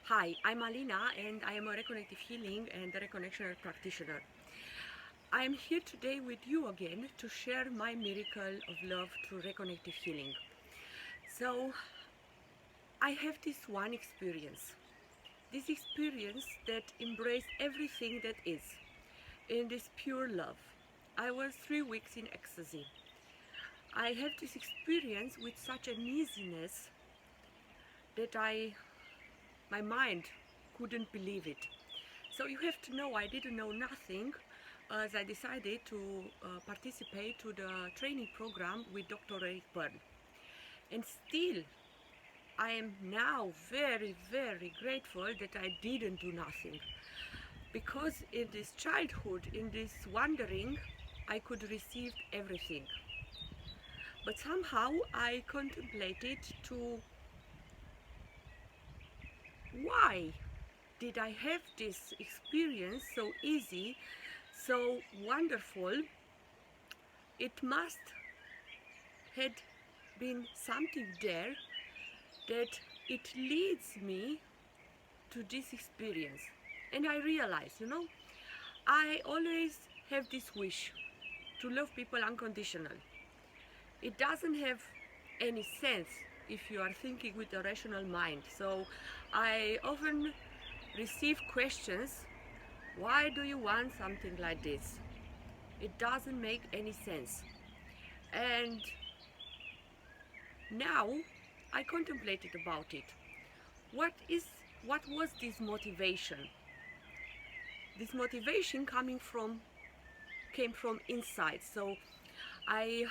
Hi, I'm Alina and I am a Reconnective Healing and a Reconnection practitioner. I am here today with you again to share my miracle of love through Reconnective Healing. So, I have this one experience. This experience that embraced everything that is, in this pure love. I was 3 weeks in ecstasy. I have this experience with such an easiness that my mind couldn't believe it. So you have to know I didn't know nothing as I decided to participate to the training program with Dr. Eric Byrne. And still, I am now very, very grateful that I didn't do nothing. Because in this childhood, in this wandering, I could receive everything. But somehow I contemplated to why did I have this experience so easy, so wonderful? It must had been something there that it leads me to this experience. And I realize, I always have this wish to love people unconditional. It doesn't have any sense if you are thinking with a rational mind. So I often receive questions, why do you want something like this? It doesn't make any sense. And now I contemplated about it. What was this motivation? This motivation came from inside. So I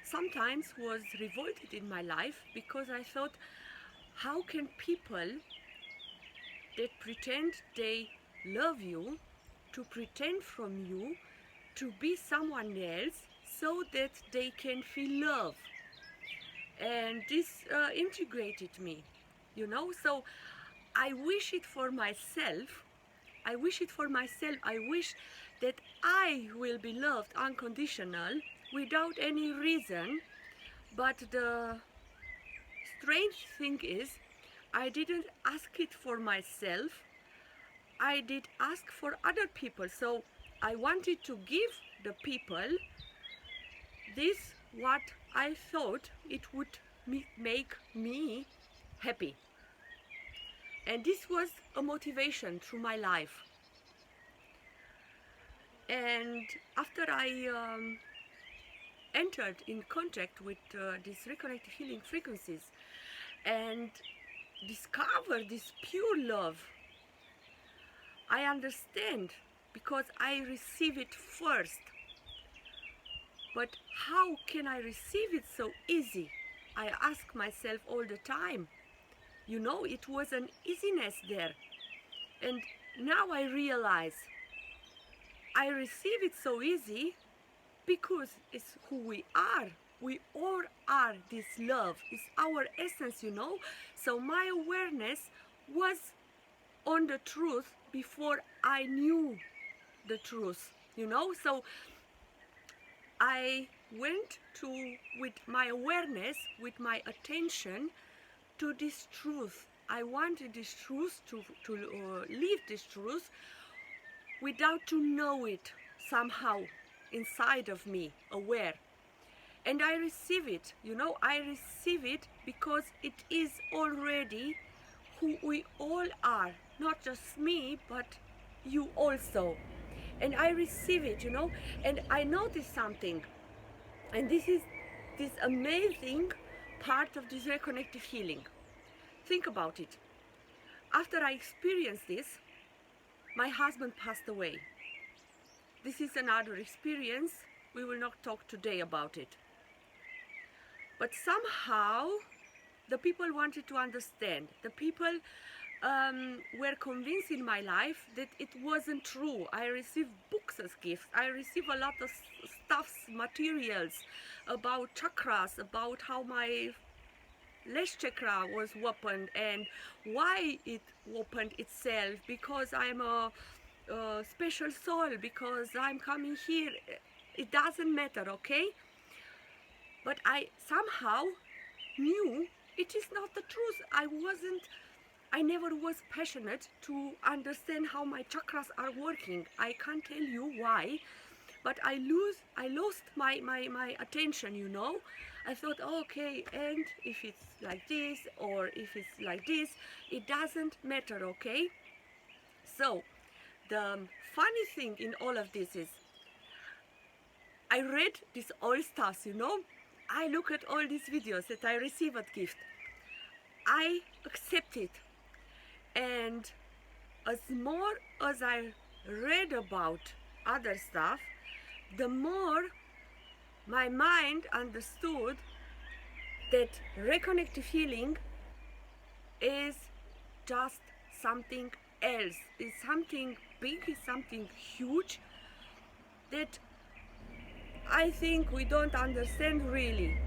sometimes was revolted in my life because I thought, how can people that pretend they love you to pretend from you to be someone else so that they can feel love? And this integrated me, so I wish it for myself. I wish it for myself. I wish that I will be loved unconditional without any reason. But the strange thing is, I didn't ask it for myself. I did ask for other people. So I wanted to give the people this what I thought it would make me happy. And this was a motivation through my life. And after I entered in contact with these reconnective healing frequencies and discovered this pure love, I understand because I receive it first. But how can I receive it so easy? I ask myself all the time. It was an easiness there. And now I realize I receive it so easy because it's who we are. We all are this love. It's our essence, So my awareness was on the truth before I knew the truth, So I went with my awareness, with my attention to this truth. I wanted this truth to live this truth without to know it somehow inside of me, aware. And I receive it, I receive it because it is already who we all are, not just me, but you also. And I receive it, and I notice something. And this is this amazing part of this reconnective healing. Think about it. After I experienced this, my husband passed away. This is another experience. We will not talk today about it. But somehow the people wanted to understand. The people were convinced in my life that it wasn't true. I received books as gifts. I received a lot of stuffs, materials about chakras, about how my last chakra was opened and why it opened itself, because I'm a special soul, because I'm coming here. It doesn't matter, okay? But I somehow knew it is not the truth. I wasn't I never was passionate to understand how my chakras are working. I can't tell you why, but I lost my attention, you know. I thought, oh, okay, and if it's like this or if it's like this, it doesn't matter, okay? So the funny thing in all of this is I read this all stuff, you know. I look at all these videos that I receive as gift. I accept it, and as more as I read about other stuff, the more my mind understood that reconnective healing is just something else. It's something big, it's something huge that I think we don't understand really.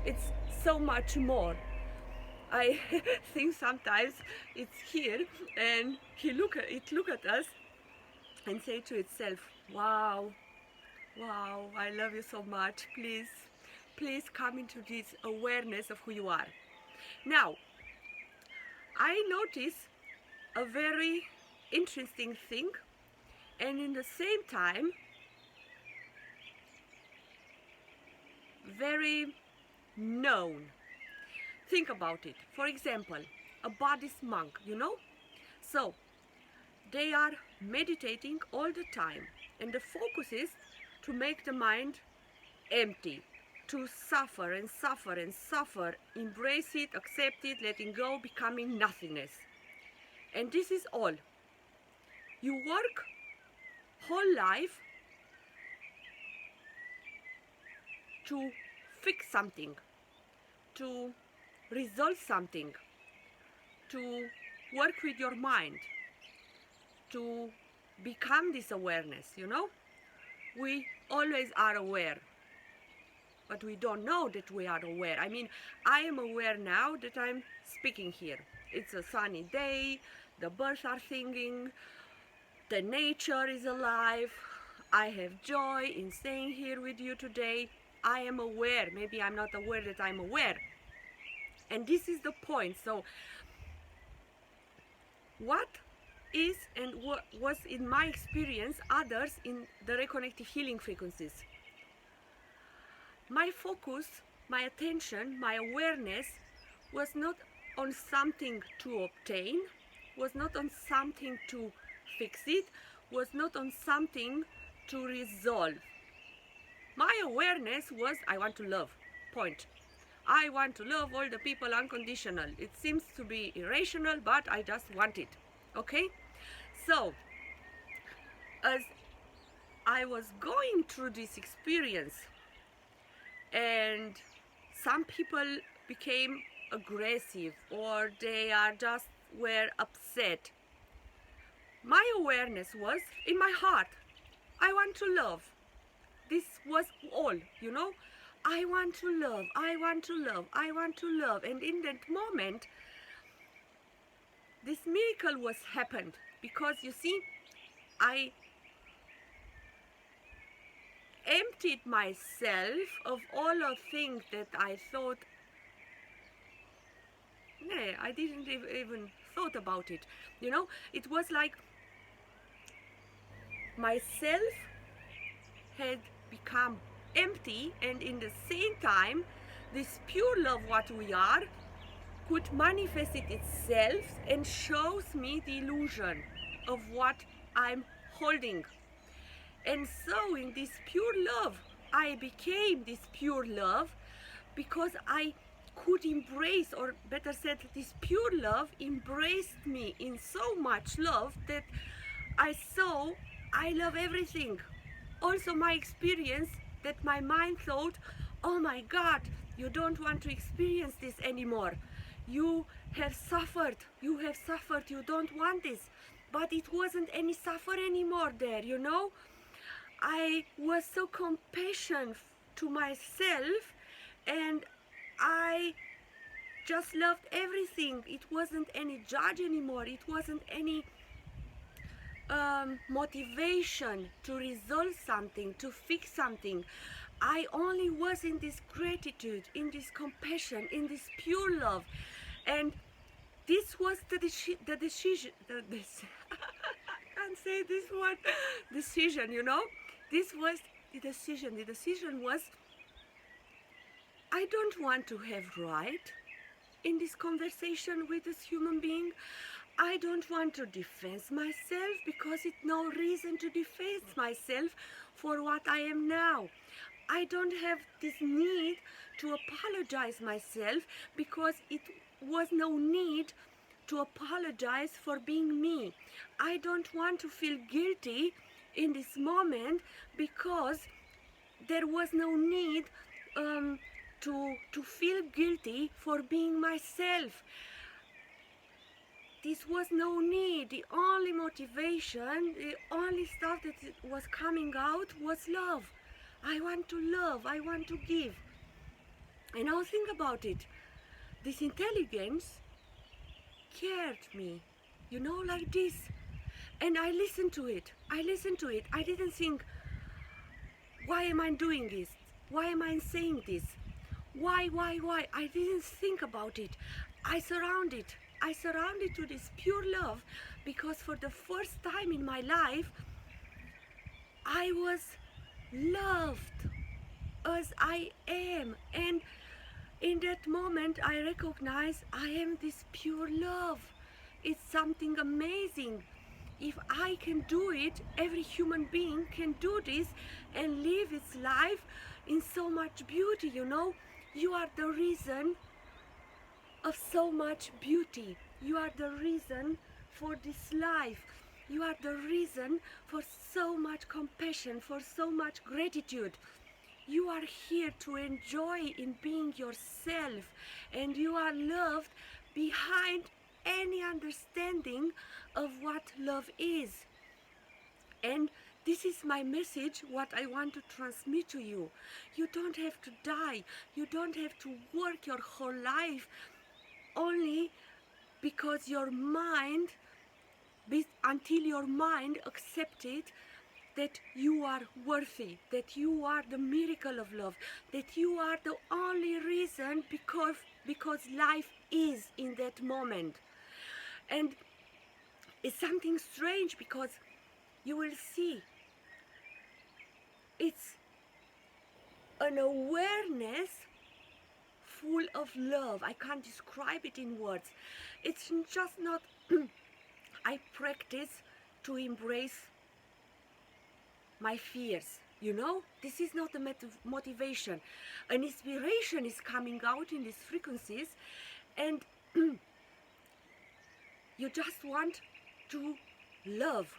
It's so much more. I think sometimes it's here and it look at us and say to itself, wow, wow, I love you so much. Please come into this awareness of who you are. Now, I notice a very interesting thing, and in the same time, very known. Think about it. For example, a Buddhist monk, you know? So, they are meditating all the time, and the focus is to make the mind empty, to suffer and suffer and suffer, embrace it, accept it, letting go, becoming nothingness. And this is all. You work whole life to fix something, to resolve something, to work with your mind, to become this awareness, you know? We always are aware, but we don't know that we are aware. I mean, I am aware now that I'm speaking here. It's a sunny day, the birds are singing, the nature is alive, I have joy in staying here with you today. I am aware. Maybe I'm not aware that I'm aware. And this is the point. So what is and what was in my experience others in the reconnective healing frequencies? My focus, my attention, my awareness was not on something to obtain, was not on something to fix it, was not on something to resolve. My awareness was, I want to love, point. I want to love all the people unconditional. It seems to be irrational, but I just want it, okay? So, as I was going through this experience, and some people became aggressive, or they are just were upset, my awareness was in my heart. I want to love. This was all, you know. I want to love, I want to love, I want to love. And in that moment, this miracle was happened, because you see, I emptied myself of all the things that I thought, nah, I didn't even thought about it, you know. It was like myself had become empty, and in the same time this pure love what we are could manifest it itself and shows me the illusion of what I'm holding. And so in this pure love I became this pure love, because I could embrace, or better said, this pure love embraced me in so much love that I saw I love everything. Also my experience that my mind thought, oh my God, you don't want to experience this anymore. You have suffered, you don't want this. But it wasn't any suffer anymore there, you know. I was so compassionate to myself, and I just loved everything. It wasn't any judge anymore. It wasn't any motivation to resolve something, to fix something. I only was in this gratitude, in this compassion, in this pure love. And this was the decision. I can't say this word. Decision, you know. This was the decision. The decision was, I don't want to have right in this conversation with this human being. I don't want to defend myself because it's no reason to defend myself for what I am now. I don't have this need to apologize myself because it was no need to apologize for being me. I don't want to feel guilty in this moment because there was no need to feel guilty for being myself. This was no need. The only motivation, the only stuff that was coming out was love. I want to love, I want to give. And now think about it. This intelligence cared me, you know, like this. And I listened to it. I didn't think, why am I doing this? Why am I saying this? Why? I didn't think about it. I surrounded to this pure love because for the first time in my life, I was loved as I am. And in that moment, I recognize I am this pure love. It's something amazing. If I can do it, every human being can do this and live its life in so much beauty, you know. You are the reason of so much beauty. You are the reason for this life. You are the reason for so much compassion, for so much gratitude. You are here to enjoy in being yourself, and you are loved behind any understanding of what love is. And this is my message, what I want to transmit to you. You don't have to die. You don't have to work your whole life only because your mind, until your mind accepted that you are worthy, that you are the miracle of love, that you are the only reason because life is in that moment. And it's something strange because you will see it's an awareness full of love. I can't describe it in words. It's just not I practice to embrace my fears, you know. This is not the motivation. An inspiration is coming out in these frequencies, and you just want to love,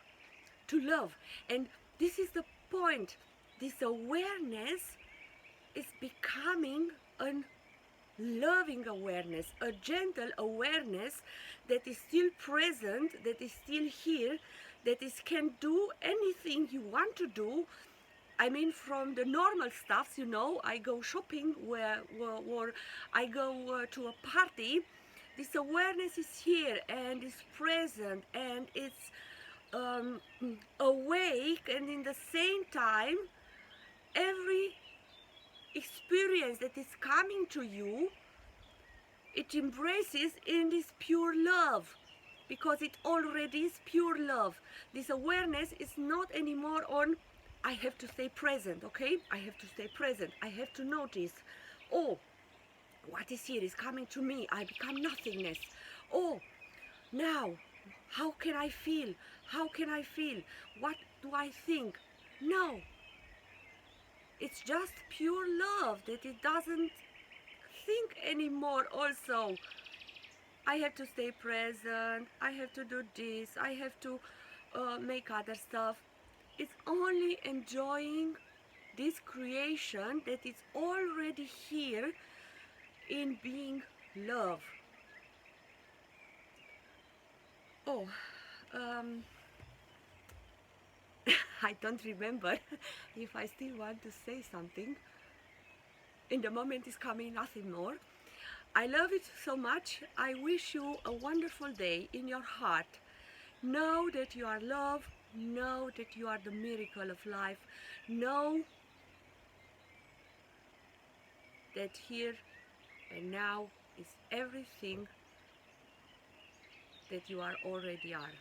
and this is the point. This awareness is becoming a loving awareness, a gentle awareness that is still present, that is still here, that can do anything you want to do. I mean, from the normal stuff, you know, I go shopping or I go to a party. This awareness is here and is present and it's awake, and in the same time, every experience that is coming to you, it embraces in this pure love, because it already is pure love. This awareness is not anymore on, I have to stay present, okay? I have to stay present. I have to notice, oh, what is here is coming to me. I become nothingness. Oh, now, how can I feel? How can I feel? What do I think? No. It's just pure love that it doesn't think anymore also. I have to stay present, I have to do this, I have to make other stuff. It's only enjoying this creation that is already here in being love. Oh, I don't remember if I still want to say something. In the moment is coming nothing more. I love it so much. I wish you a wonderful day in your heart. Know that you are love. Know that you are the miracle of life. Know that here and now is everything that you are already are.